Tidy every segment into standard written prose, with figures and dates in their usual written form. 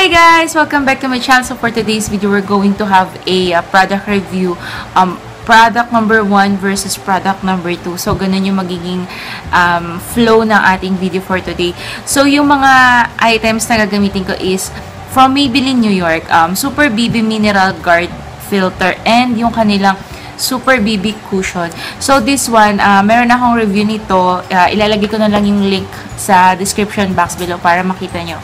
Hi guys! Welcome back to my channel. So for today's video, we're going to have a product review. Product number 1 versus product number 2. So ganun yung magiging flow ng ating video for today. So yung mga items na gagamitin ko is from Maybelline New York, Super BB Mineral Guard Filter and yung kanilang Super BB Cushion. So this one, meron akong review nito. Ilalagay ko na lang yung link sa description box below para makita nyo.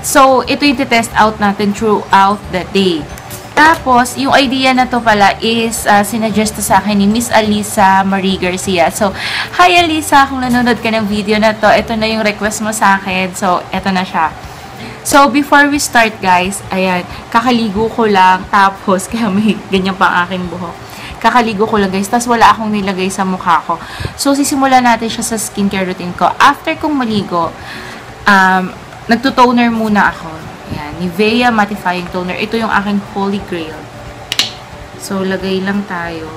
So, ito yung test out natin throughout the day. Tapos, yung idea na to pala is sinuggest to sa akin ni Miss Alisa Marie Garcia. So, hi Alisa, kung nanonood ka ng video na to, ito na yung request mo sa akin. So, ito na siya. So, before we start guys, ayan, kakaligo ko lang. Tapos, kaya may ganyan pa ang aking buhok. Kakaligo ko lang guys, tapos wala akong nilagay sa mukha ko. So, sisimulan natin siya sa skincare routine ko. After kong maligo, nagto-toner muna ako. Ayan, Nivea Mattifying Toner. Ito yung aking Holy Grail. So, lagay lang tayo.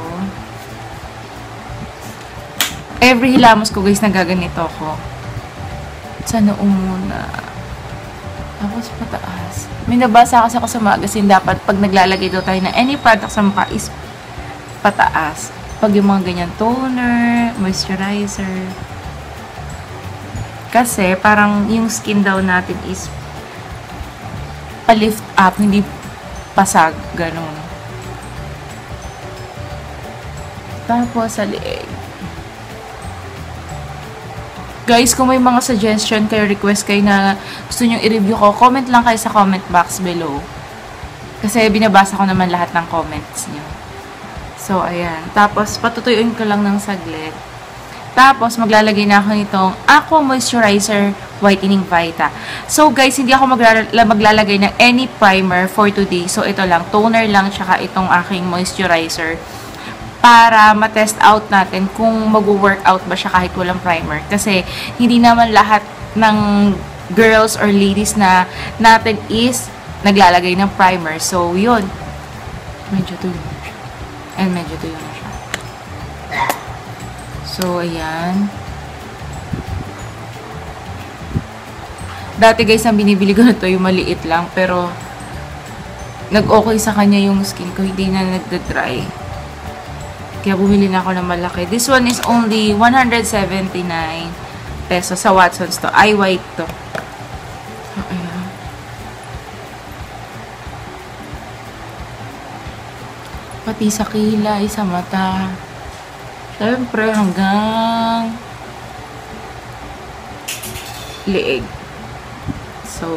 Every hilamos ko guys, nagaganito ako. Sa noo muna. Tapos pataas. May nabasa kasi ako sa magazine, dapat pag naglalagay daw tayo ng any product sa mukha is pataas. Pag yung mga ganyan, toner, moisturizer. Kasi, parang yung skin daw natin is pa-lift up, hindi pasag, ganun. Tapos, sa leeg. Guys, kung may mga suggestion kayo, request kayo na gusto nyo i-review ko, comment lang kayo sa comment box below. Kasi, binabasa ko naman lahat ng comments nyo. So, ayan. Tapos, patutuyuin ko lang ng saglit. Tapos, maglalagay na ako nitong Aqua Moisturizer Whitening Vita. So, guys, hindi ako maglalagay ng any primer for today. So, ito lang. Toner lang, tsaka itong aking moisturizer. Para ma-test out natin kung mag-workout ba siya kahit walang primer. Kasi, hindi naman lahat ng girls or ladies na natin is naglalagay ng primer. So, yun. Medyo tuyo na siya. And medyo tuyo na siya. So, ayan. Dati guys, ang binibili ko na to, yung maliit lang. Pero, nag-okay sa kanya yung skin ko. Hindi na nagda-dry. Kaya bumili na ako ng malaki. This one is only 179 pesos sa Watson's to. Eye white to. So, ayan. Pati sa kilay, sa mata. Siyempre, hanggang leeg. So,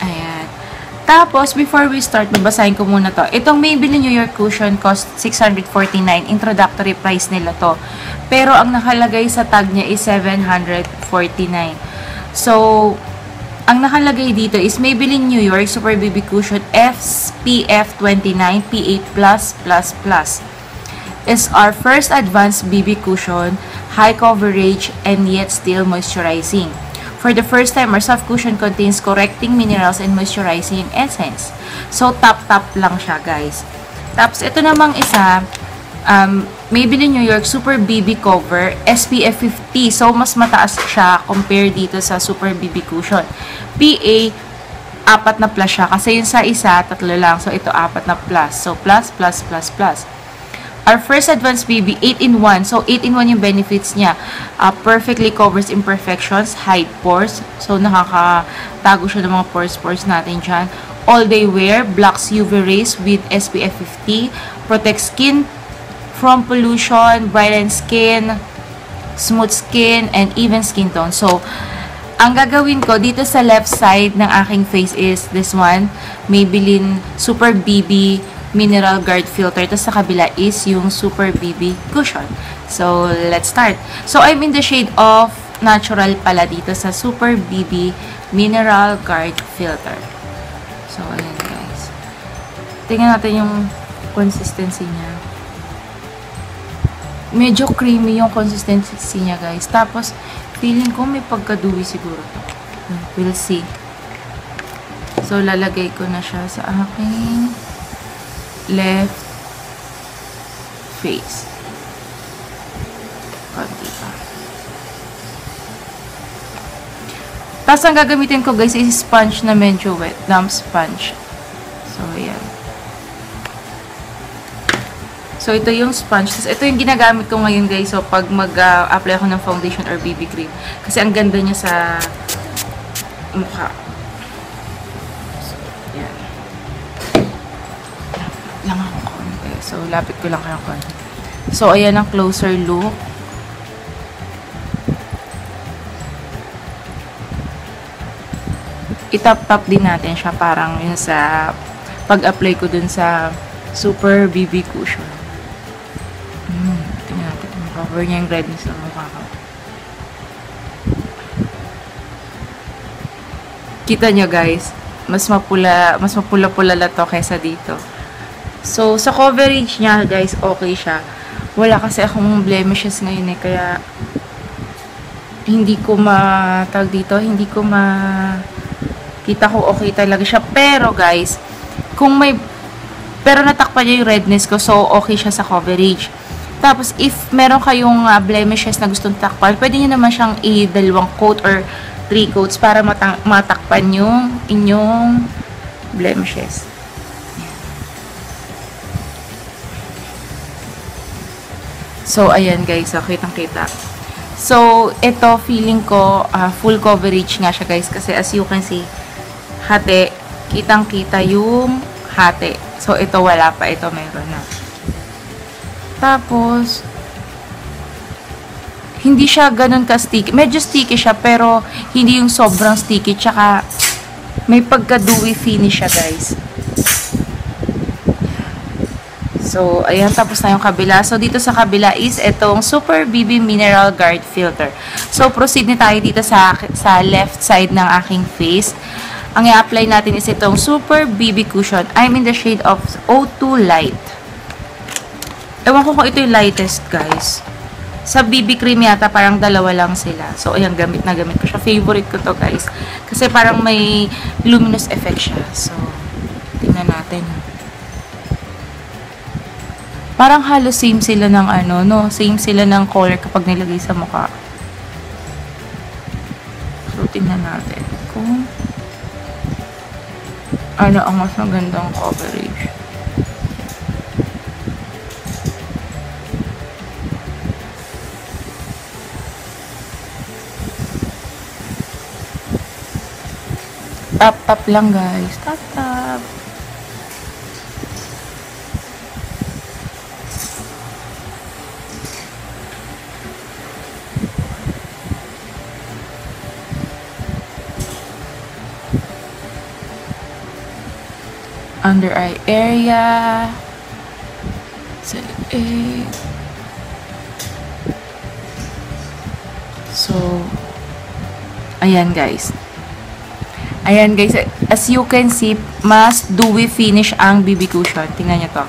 ayan. Tapos, before we start, babasahin ko muna to. Itong Maybelline New York Cushion cost $649. Introductory price nila to. Pero, ang nakalagay sa tag niya is $749. So, ang nakalagay dito is Maybelline New York Super BB Cushion SPF 29 PA+++. Is our first advanced BB cushion, high coverage, and yet still moisturizing. For the first time, our soft cushion contains correcting minerals and moisturizing essence. So, tap-tap lang siya, guys. Tapos, ito namang isa, Maybelline New York Super BB Cover, SPF 50. So, mas mataas siya compare dito sa Super BB Cushion. PA, 4 na plus siya. Kasi yung sa isa, 3 lang. So, ito 4 na plus. So, plus, plus, plus, plus. Our first advanced BB, 8-in-1. So, 8-in-1 yung benefits niya. Perfectly covers imperfections, hide pores. So, nakakatago siya ng mga pores natin dyan. All-day wear, blocks UV rays with SPF 50. Protects skin from pollution, brighten skin, smooth skin, and even skin tone. So, ang gagawin ko dito sa left side ng aking face is this one. Maybelline Super BB Mineral Guard Filter. Tapos sa kabila is yung Super BB Cushion. So, let's start. So, I'm in the shade of natural pala dito sa Super BB Mineral Guard Filter. So, ayan guys. Tingnan natin yung consistency niya. Medyo creamy yung consistency niya guys. Tapos, feeling ko may pagkaduwi siguro to. We'll see. So, lalagay ko na siya sa aking left face. Konti pa. Tapos, ang gagamitin ko, guys, is sponge na medyo wet. Damp sponge. So, ayan. So, ito yung sponge. Tapos, ito yung ginagamit ko ngayon, guys. So, pag mag-apply ako ng foundation or BB cream. Kasi, ang ganda niya sa mukha. So, ayan. Lang ako konti. So, lapit ko lang kayo konti. So, ayan ang closer look. Itap-tap din natin siya parang yun sa pag-apply ko dun sa Super BB Cushion. Tingnan natin. Cover niya yung redness ng mukha ko. Kita nyo guys, mas mapula-pula na to kaysa dito. So, sa coverage niya guys, okay siya. Wala kasi akong blemishes ngayon eh, kaya hindi ko kita ko okay talaga siya. Pero guys, pero natakpan niya yung redness ko, so okay siya sa coverage. Tapos, if meron kayong blemishes na gustong takpan, pwede nyo naman siyang i-2 coat or 3 coats para matakpan yung inyong blemishes. So, ayan guys, so, kitang-kita. So, ito, feeling ko, full coverage nga siya guys, kasi as you can see, hati, kitang-kita yung hati. So, ito wala pa. Ito meron na. Tapos, hindi siya ganun ka-sticky. Medyo sticky siya, pero hindi yung sobrang sticky. Tsaka, may pagka-dewy finish siya, guys. So, ayan. Tapos na yung kabila. So, dito sa kabila is itong Super BB Mineral Guard Filter. So, proceed na tayo dito sa left side ng aking face. Ang i-apply natin is itong Super BB Cushion. I'm in the shade of O2 Light. Ewan ko kung ito yung lightest, guys. Sa BB cream yata, parang dalawa lang sila. So, ayan, gamit na gamit ko siya. Favorite ko to, guys. Kasi parang may luminous effect siya. So, tingnan natin. Parang halos same sila ng same sila ng color kapag nilagay sa mukha. So, tingnan natin kung ano ang mas magandang coverage. Tap-tap lang guys. Tap-tap. Under eye area. So, ayan guys. Ayan guys, as you can see, mas dewy finish ang BB Cushion. Tingnan nyo to.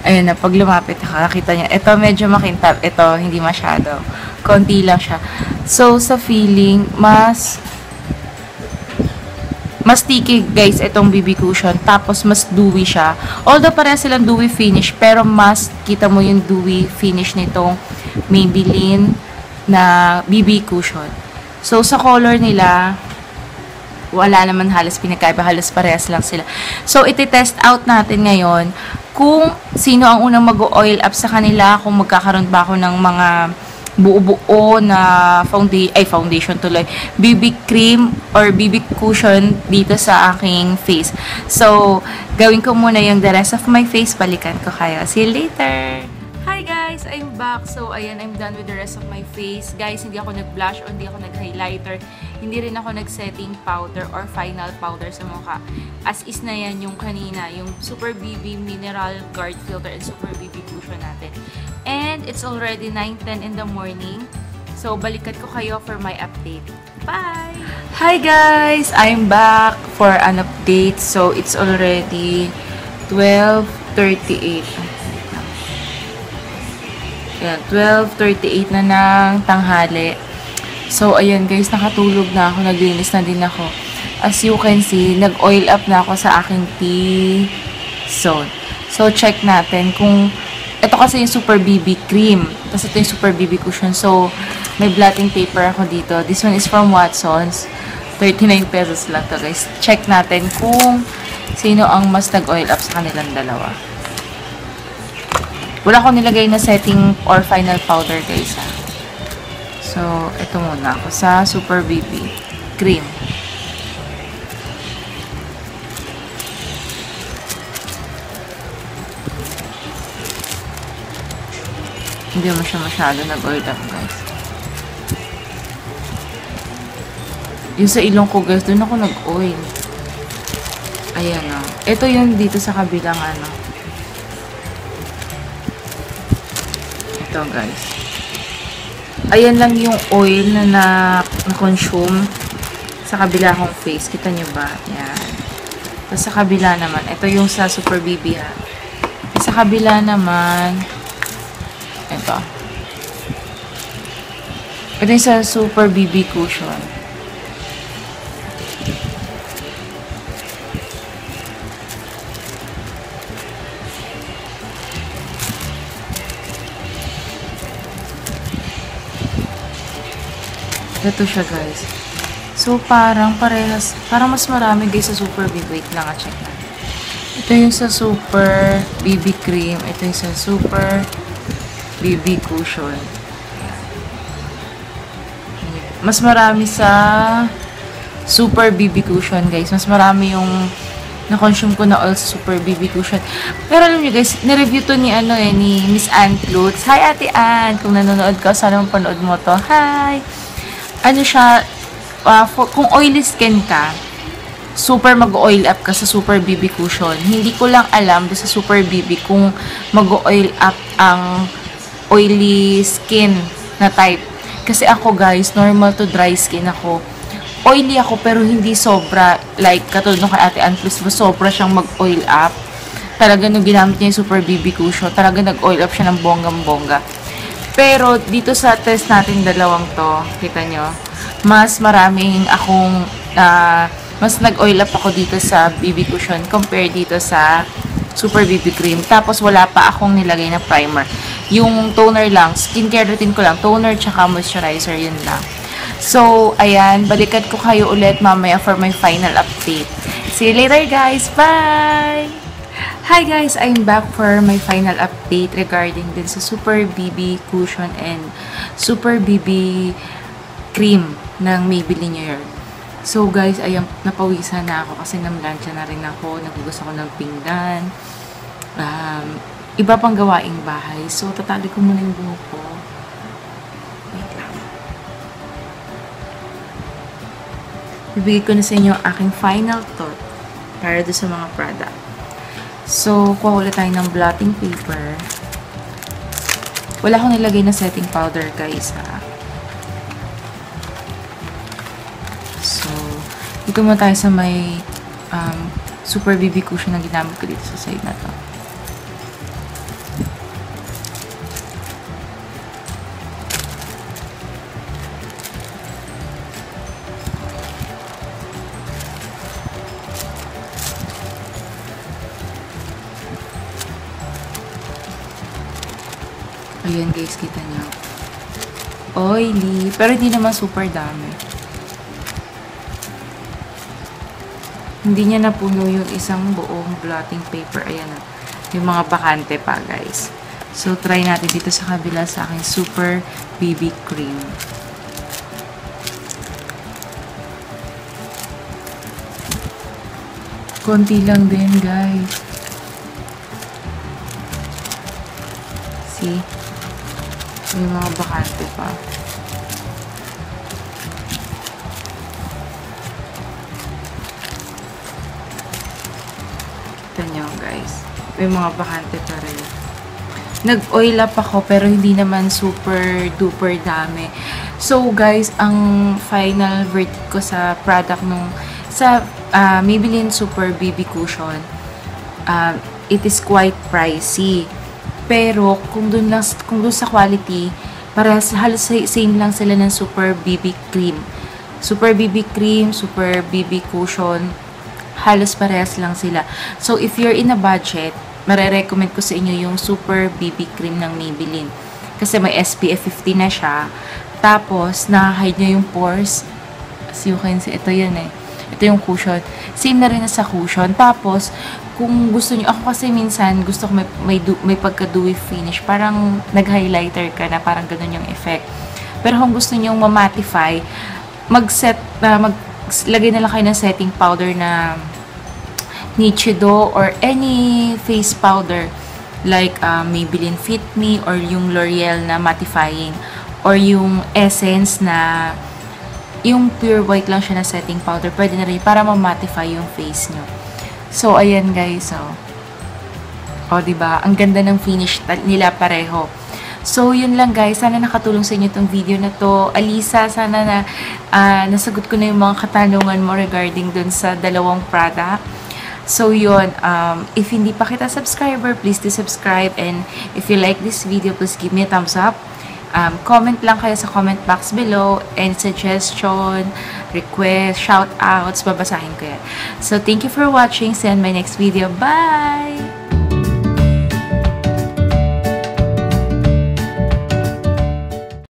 Ayan na, pag lumapit, nakakita nyo. Ito medyo makintab. Ito, hindi masyado. Konti lang siya. So, sa feeling, mas sticky guys itong BB Cushion. Tapos, mas dewy siya. Although, pareha silang dewy finish, pero mas kita mo yung dewy finish nitong Maybelline na BB Cushion. So, sa color nila, wala naman halos pinagkaiba, halos parehas lang sila. So, iti-test out natin ngayon kung sino ang unang mag-oil up sa kanila, kung magkakaroon ba ako ng mga buo-buo na foundation tuloy, BB cream or BB cushion dito sa aking face. So, gawin ko muna yung the rest of my face, balikan ko kayo. See you later! Hi guys! I'm back. So, ayan, I'm done with the rest of my face. Guys, hindi ako nag-blush o hindi ako nag-highlighter. Hindi rin ako nag-setting powder or final powder sa mukha. As is na yan yung kanina, yung Super BB Mineral Guard Filter and Super BB Cushion natin. And it's already 9:10 in the morning. So, balikan ko kayo for my update. Bye! Hi guys! I'm back for an update. So, it's already 12:38. Ayan, 12:38 na ng tanghali. So, ayan guys, nakatulog na ako. Naglinis na din ako. As you can see, nag-oil up na ako sa aking T-zone. So, check natin kung... Ito kasi yung Super BB Cream. Tapos ito yung Super BB Cushion. So, may blotting paper ako dito. This one is from Watsons. 39 pesos lang to guys. Check natin kung sino ang mas nag-oil up sa kanilang dalawa. Wala ko nilagay na setting or final powder guys ha. So, ito muna ako sa Super BB Cream. Hindi mo siya masyado nag-oil up guys. Yung sa ilong ko guys, doon ako nag-oil. Ayan o. Ito yung dito sa kabilang ano. Ito guys. Ayan lang yung oil na na-consume sa kabila kong face. Kita nyo ba? Ayan. Tapos sa kabila naman, ito yung sa Super BB ha. Sa kabila naman, ito. Ito yung sa Super BB Cushion. Ito siya guys. So parang parehas, parang mas marami guys sa Super BB. Wait lang, check na. Ito yung sa Super BB Cream. Ito yung sa Super BB Cushion. Mas marami sa Super BB Cushion guys. Mas marami yung na-consume ko na oil sa Super BB Cushion. Pero alam nyo guys, nireview to ni ni Miss Ann Klutz. Hi Ate Ann! Kung nanonood ka, sana mapanood mo to. Hi! Ano siya, kung oily skin ka, super mag-oil up ka sa Super BB Cushion. Hindi ko lang alam sa Super BB kung mag-oil up ang oily skin na type. Kasi ako guys, normal to dry skin ako. Oily ako pero hindi sobra, like katulad nung kay Ate Ann Plus, sobra siyang mag-oil up. Talaga nung ginamit niya yung Super BB Cushion, talaga nag-oil up siya ng bonggang-bongga. Pero, dito sa test natin dalawang to, kita nyo, mas maraming akong, mas nag-oil up ako dito sa BB Cushion compared dito sa Super BB Cream. Tapos, wala pa akong nilagay na primer. Yung toner lang, skincare routine ko lang, toner tsaka moisturizer, yun lang. So, ayan, balikan ko kayo ulit mamaya for my final update. See you later guys, bye! Hi guys! I'm back for my final update regarding din sa Super BB Cushion and Super BB Cream ng Maybelline New York. So guys, ayan, napawisan na ako kasi namlansya na rin ako. Nagugas ako ng pinggan. Iba pang gawaing bahay. So, tatali ko muna yung buhok ko. Wait lang. Ibigay ko na sa inyo ang aking final thought para doon sa mga product. So, kuha ulit tayo ng blotting paper. Wala akong nilagay na setting powder, guys, ha. So, dito muna tayo sa may Super BB Cushion na ginamit ko dito sa side na to. Ayan guys, kita niyo. Oily. Pero hindi naman super dami. Hindi niya napuno yung isang buong blotting paper. Ayan na. Yung mga bakante pa guys. So, try natin dito sa kabila sa aking Super BB Cream. Konti lang din guys. See? May mga bakante pa. Kita nyo guys. May mga bakante pa rin. Nag-oil up ako pero hindi naman super duper dami. So guys, ang final verdict ko sa product nung sa Maybelline Super BB Cushion, it is quite pricey. Pero, kung dun sa quality, parehas, halos same lang sila ng Super BB Cream. Super BB Cream, Super BB Cushion, halos parehas lang sila. So, if you're in a budget, marirecommend ko sa inyo yung Super BB Cream ng Maybelline. Kasi may SPF 50 na siya. Tapos, nakahide niya yung pores as you can see, ito yan eh. Ito yung cushion. Same na rin na sa cushion. Tapos, kung gusto nyo, ako kasi minsan, gusto ko may pagka-dewy finish. Parang nag-highlighter ka na, parang ganun yung effect. Pero kung gusto nyo ma-mattify, lagay na lang kayo ng setting powder na Nichido or any face powder like Maybelline Fit Me or yung L'Oreal na mattifying or yung Essence na yung pure white lang siya na setting powder. Pwede na rin para ma-mattify yung face nyo. So, ayan guys. O, diba? Ang ganda ng finish nila pareho. So, yun lang guys. Sana nakatulong sa inyo itong video na to. Alisa, sana na nasagot ko na yung mga katanungan mo regarding dun sa dalawang product. So, yun. If hindi pa kita subscriber, please do subscribe. And if you like this video, please give me a thumbs up. Comment lang kayo sa comment box below. And suggestion, request, shout outs, babasahin ko yan. So, thank you for watching. See you in my next video. Bye!